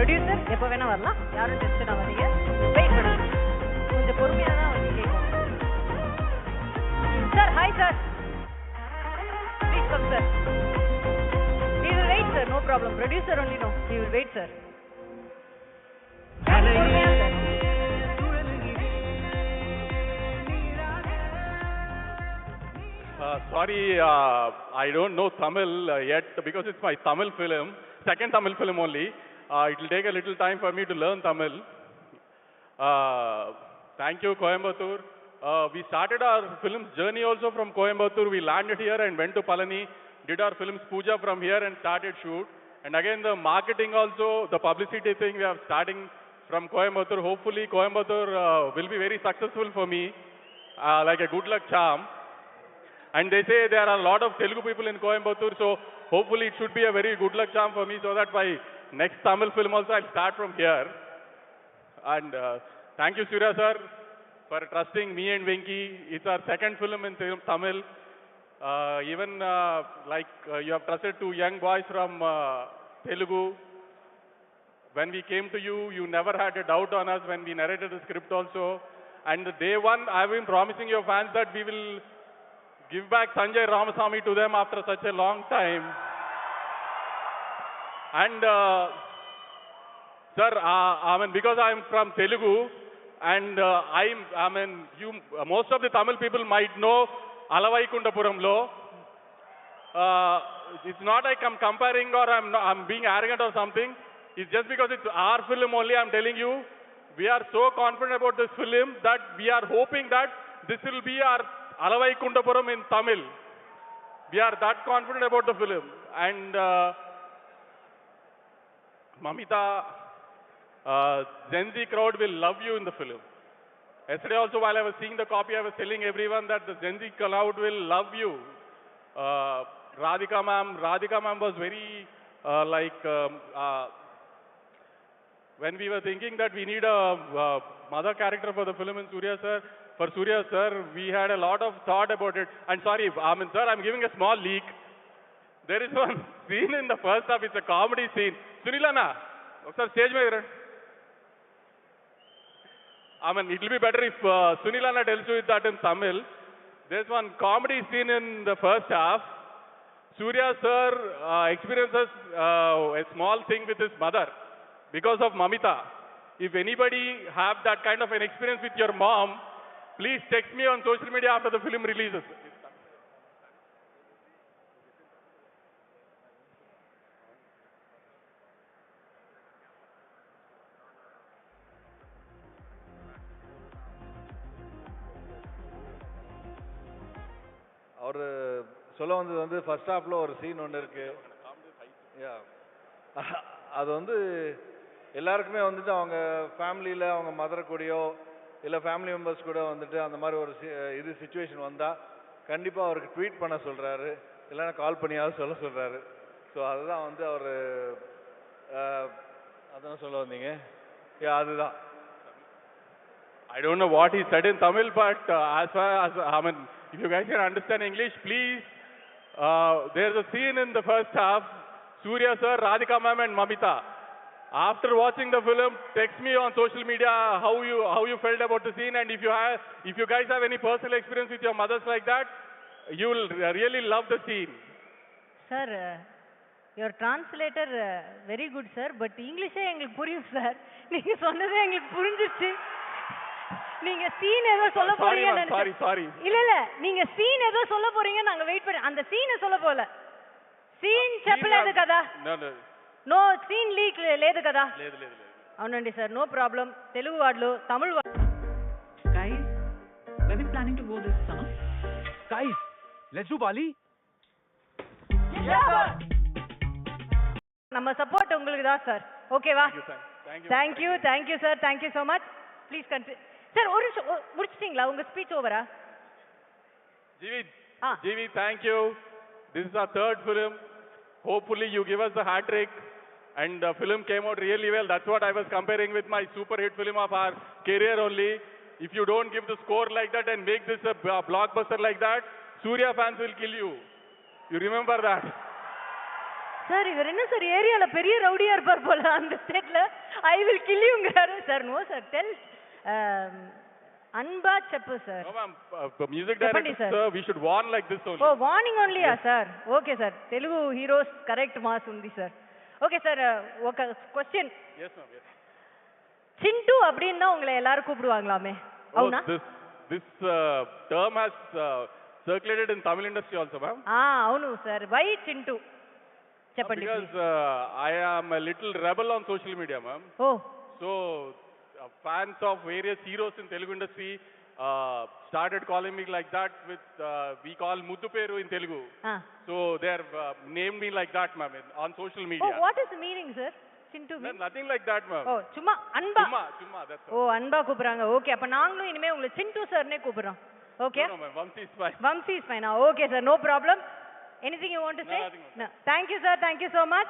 Producer எப்போ வேணா வரலாம், யாரும் டென்ஷன் ஆகாதீங்க, வெயிட் பண்ணுங்க, கொஞ்சம் பொறுமையாக தான் வந்து கேட்கும். Sir hi sir, please come sir. We will wait sir, no problem. Producer only no, we will wait sir. Sorry, I don't know Tamil yet because it's my Tamil film, second Tamil film only. It will take a little time for me to learn Tamil. Thank you, Coimbatore. We started our film's journey also from Coimbatore. We landed here and went to Palani, did our film's puja from here and started shoot. And again, the marketing also, the publicity thing, we are starting from Coimbatore. Hopefully, Coimbatore will be very successful for me, like a good luck charm. And they say there are a lot of Telugu people in Coimbatore, so hopefully it should be a very good luck charm for me, so that my next Tamil film also I'll start from here. And thank you, Surya sir, for trusting me and Venki. It's our second film in Tamil. Even you have trusted two young boys from Telugu. When we came to you, you never had a doubt on us when we narrated the script also. And day one, I've been promising your fans that we will give back Sanjay Ramasamy to them after such a long time. And sir, because I'm from Telugu, and most of the Tamil people might know Alavaikundapuramlo. It's not like I'm comparing or I'm being arrogant or something. It's just because it's our film only. I'm telling you, we are so confident about this film that we are hoping that this will be our Alavaikundapuram in Tamil. We are that confident about the film. And Mamita, Gen Z crowd will love you in the film. Yesterday also, while I was seeing the copy, I was telling everyone that the Gen Z crowd will love you. Radhika ma'am was very when we were thinking that we need a mother character for the film in Surya sir, for Surya sir, we had a lot of thought about it. And sorry, sir, I'm giving a small leak. There is one scene in the first half, it's a comedy scene. Sunilana, sir, stage mein. It will be better if Sunilana tells you that in Tamil. There's one comedy scene in the first half. Surya sir experiences a small thing with his mother because of Mamita. If anybody have that kind of an experience with your mom, please text me on social media after the film releases. அவர் சொல்ல வந்தது வந்து first ஹாஃப்ல ஒரு scene ஒன்று இருக்கு. அது வந்து எல்லாருக்குமே வந்துட்டு அவங்க ஃபேமிலியில் அவங்க மதர் கூடயோ இல்லை ஃபேமிலி மெம்பர்ஸ் கூட வந்துட்டு அந்த மாதிரி ஒரு சுச்சுவேஷன் வந்தால் கண்டிப்பாக அவருக்கு ட்வீட் பண்ண சொல்கிறாரு, இல்லைன்னா கால் பண்ணியாவது சொல்ல சொல்கிறாரு. ஸோ அதுதான் வந்து அவர் அதான் சொல்ல வந்தீங்க. அதுதான். I don't know what he said in Tamil, but as far as, if you guys can understand English, please, there's a scene in the first half, Surya sir, Radhika ma'am and Mamita. After watching the film, text me on social media how you felt about the scene, and if you guys have any personal experience with your mothers like that, you will really love the scene. Sir, your translator very good sir, but English engalukku puriyum sir. Neenga sonnadhe engalukku purinjiruchu. நீங்க scene ஏதோ சொல்ல போறீங்க. Sorry இல்ல நீங்க scene ஏதோ சொல்ல போறீங்க, நாங்க வெயிட் பண்ணி அந்த சீனை சொல்ல போல. సీన్ చెప్పలేదు కదా. నో సీన్ లీక్ లేదు కదా. అవునండి సార్, నో ప్రాబ్లం. తెలుగు వాళ్ళు Tamil Guys, were we planning to go this summer? Guys, let's do Bali. நம்ம சப்போர்ட் உங்களுக்கு தான் சார். ஓகேவா? Thank you sir, thank you so much. Please continue. Sir ஒரு முடிச்சிட்டீங்களா உங்க ஸ்பீச் ஓவரா? ஜிவி, thank you. This is our third film. Hopefully you give us the hat trick, and the film came out really well. That's what I was comparing with my super hit film of our career only. If you don't give the score like that and make this a blockbuster like that, Surya fans will kill you. You remember that? Sir இவர் என்ன sir ஏரியால பெரிய ரவுடியா இருப்பார் போல அந்த ஸ்டேட்ல. I will kill யூங்கறாரு sir. No sir, tell அன்பா செப்பு sir. No ma'am, music director sir, we should warn like this only. Oh, warning only ah sir. Okay sir, Telugu heroes correct mass undi sir. Okay sir, okay question. Yes ma'am, yes. Chintu அப்படினா உங்களை எல்லாரும் கூப்பிடுவாங்களாமே అవునా? This term has circulated in Tamil industry also ma'am. అవును sir. Why Chintu? చెప్పండి. Because I am a little rebel on social media ma'am. Oh. So fans of various heroes in Telugu industry started calling me like that with we call Muddu Peru in Telugu. So they have named me like that ma'am on social media. Oh, what is the meaning sir? Chintu mean? Nothing like that ma'am. Oh, சும்மா அன்பா. சும்மா that's all. Oh, அன்பா கூப்பிடுறாங்க. Okay, அப்ப நாங்களும் இனிமே உங்களை சிண்டு சார்னே கூப்பிடுறோம். Okay? No ma'am, Vamsi is fine. Vamsi is fine. Okay sir, no problem. Anything you want to say? No, nothing. No. Thank you sir, thank you so much.